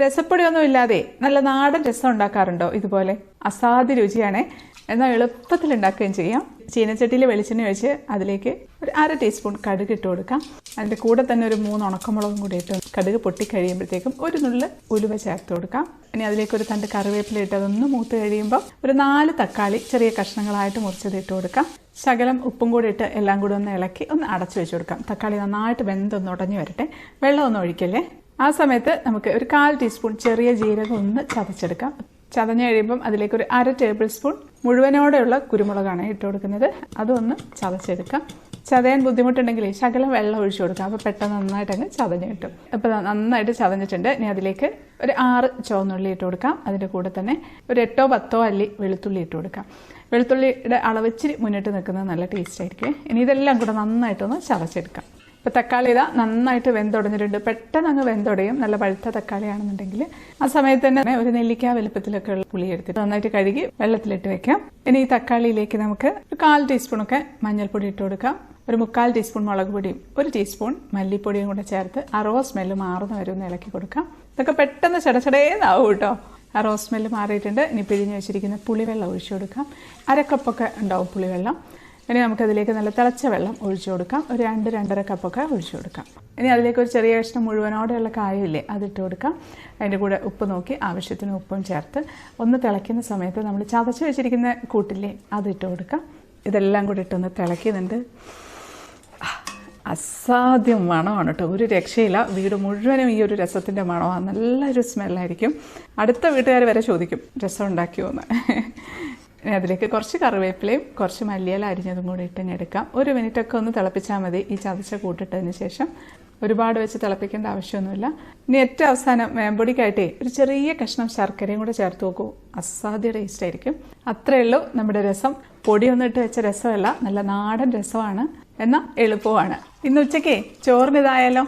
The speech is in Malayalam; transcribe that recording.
രസപ്പൊടിയൊന്നും ഇല്ലാതെ നല്ല നാടൻ രസം ഉണ്ടാക്കാറുണ്ടോ? ഇതുപോലെ അസാധ്യ രുചിയാണ്. എന്നാൽ എളുപ്പത്തിൽ ഉണ്ടാക്കുകയും ചെയ്യാം. ചീനച്ചട്ടിയിൽ വെളിച്ചെണ്ണ ഒഴിച്ച് അതിലേക്ക് ഒരു 1/2 ടീസ്പൂൺ കടുക് ഇട്ട് കൊടുക്കാം. അതിൻ്റെ കൂടെ തന്നെ ഒരു 3 ഉണക്കമുളകും കൂടി ഇട്ട് കടുക് പൊട്ടി കഴിയുമ്പോഴത്തേക്കും ഒരു നുള്ള് ഉലുവ ചേർത്ത് കൊടുക്കാം. ഇനി അതിലേക്ക് ഒരു തണ്ട് കറിവേപ്പില ഇട്ട് അതൊന്ന് മൂത്ത് കഴിയുമ്പോൾ ഒരു 4 തക്കാളി ചെറിയ കഷ്ണങ്ങളായിട്ട് മുറിച്ചത് ഇട്ട് കൊടുക്കാം. ശകലം ഉപ്പും കൂടി ഇട്ട് എല്ലാം കൂടി ഒന്ന് ഇളക്കി ഒന്ന് അടച്ചു വെച്ച് കൊടുക്കാം. തക്കാളി നന്നായിട്ട് വെന്തൊന്ന് ഉടഞ്ഞു വരട്ടെ. വെള്ളമൊന്നും ഒഴിക്കല്ലേ. ആ സമയത്ത് നമുക്ക് ഒരു 1/4 ടീസ്പൂൺ ചെറിയ ജീരകം ഒന്ന് ചതച്ചെടുക്കാം. ചതഞ്ഞ് കഴിയുമ്പം അതിലേക്ക് ഒരു 1/2 ടേബിൾ സ്പൂൺ മുഴുവനോടെയുള്ള കുരുമുളകാണ് ഇട്ട് കൊടുക്കുന്നത്. അതൊന്ന് ചതച്ചെടുക്കാം. ചതയാൻ ബുദ്ധിമുട്ടുണ്ടെങ്കിൽ ശകലം വെള്ളം ഒഴിച്ചു കൊടുക്കാം. അപ്പോൾ പെട്ടെന്ന് നന്നായിട്ട് അങ്ങ് ചതഞ്ഞ് കിട്ടും. അപ്പോൾ നന്നായിട്ട് ചതഞ്ഞിട്ടുണ്ട്. ഇനി അതിലേക്ക് ഒരു 6 ചുവന്നുള്ളി ഇട്ട് കൊടുക്കാം. അതിൻ്റെ കൂടെ തന്നെ ഒരു 8-10 അല്ലി വെളുത്തുള്ളി ഇട്ട് കൊടുക്കാം. വെളുത്തുള്ളിയുടെ അളവിച്ചിരി മുന്നിട്ട് നിൽക്കുന്നത് നല്ല ടേസ്റ്റ് ആയിരിക്കും. ഇനി ഇതെല്ലാം കൂടെ നന്നായിട്ടൊന്ന് ചതച്ചെടുക്കാം. ഇപ്പോൾ തക്കാളി ഇതാ നന്നായിട്ട് വെന്തുടഞ്ഞിട്ടുണ്ട്. പെട്ടെന്ന് അങ്ങ് വെന്തുടയും. നല്ല പഴുത്ത തക്കാളിയാണെന്നുണ്ടെങ്കിൽ ആ സമയത്ത് തന്നെ ഒരു നെല്ലിക്ക വലുപ്പത്തിലൊക്കെ ഉള്ള പുളി എടുത്തിട്ട് നന്നായിട്ട് കഴുകി വെള്ളത്തിലിട്ട് വെക്കാം. ഇനി ഈ തക്കാളിയിലേക്ക് നമുക്ക് ഒരു 1/4 ടീസ്പൂണൊക്കെ മഞ്ഞൾപ്പൊടി ഇട്ട് കൊടുക്കാം. ഒരു 3/4 ടീസ്പൂൺ മുളക് പൊടിയും 1 ടീസ്പൂൺ മല്ലിപ്പൊടിയും കൂടെ ചേർത്ത് ആ റോസ് സ്മെല്ല് മാറുന്ന വരെ ഒന്ന് ഇളക്കി കൊടുക്കാം. ഇതൊക്കെ പെട്ടെന്ന് ചടചടേന്നാവും കേട്ടോ. ആ റോസ് സ്മെല്ല് മാറിയിട്ടുണ്ട്. ഇനി പിഴിഞ്ഞ് വെച്ചിരിക്കുന്ന പുളിവെള്ളം ഒഴിച്ചു കൊടുക്കാം. 1/2 കപ്പൊക്കെ ഉണ്ടാവും പുളിവെള്ളം. ഇനി നമുക്കതിലേക്ക് നല്ല തിളച്ച വെള്ളം ഒഴിച്ചു കൊടുക്കാം. ഒരു 2-2.5 കപ്പൊക്കെ ഒഴിച്ചു കൊടുക്കാം. ഇനി അതിലേക്ക് ഒരു ചെറിയ കഷ്ണം മുഴുവനോടെയുള്ള കായമില്ലേ അതിട്ട് കൊടുക്കാം. അതിൻ്റെ കൂടെ ഉപ്പ് നോക്കി ആവശ്യത്തിന് ഉപ്പും ചേർത്ത് ഒന്ന് തിളയ്ക്കുന്ന സമയത്ത് നമ്മൾ ചതച്ച് വെച്ചിരിക്കുന്ന കൂട്ടില്ലേ അതിട്ട് കൊടുക്കാം. ഇതെല്ലാം കൂടി ഇട്ടൊന്ന് തിളയ്ക്കുന്നുണ്ട്. അസാധ്യം മണമാണ് കേട്ടോ. ഒരു രക്ഷയില്ല. വീട് മുഴുവനും ഈ ഒരു രസത്തിൻ്റെ മണമാണ്. നല്ലൊരു സ്മെല്ലായിരിക്കും. അടുത്ത വീട്ടുകാർ വരെ ചോദിക്കും രസം ഉണ്ടാക്കിയോ എന്ന്. അതിലേക്ക് കുറച്ച് കറിവേപ്പിലയും കുറച്ച് മല്ലിയില അരിഞ്ഞതും കൂടി ഇട്ടെടുക്കാം. 1 മിനിറ്റൊക്കെ ഒന്ന് തിളപ്പിച്ചാൽ മതി. ഈ ചതച്ച കൂട്ടിട്ടതിന് ശേഷം ഒരുപാട് വെച്ച് തിളപ്പിക്കേണ്ട ആവശ്യമൊന്നുമില്ല. ഇനി ഏറ്റവും അവസാനം വേമ്പൊടിക്കായിട്ടേ ഒരു ചെറിയ കഷ്ണം ശർക്കരയും കൂടെ ചേർത്ത് നോക്കൂ. അസാധ്യ ടേസ്റ്റ് ആയിരിക്കും. അത്രയേ ഉള്ളൂ നമ്മുടെ രസം. പൊടിയൊന്നും ഇട്ട് വെച്ച രസമല്ല, നല്ല നാടൻ രസമാണ്. എന്നാൽ എളുപ്പമാണ്. ഇന്ന് ഉച്ചയ്ക്ക് ചോറിനിതായാലോ.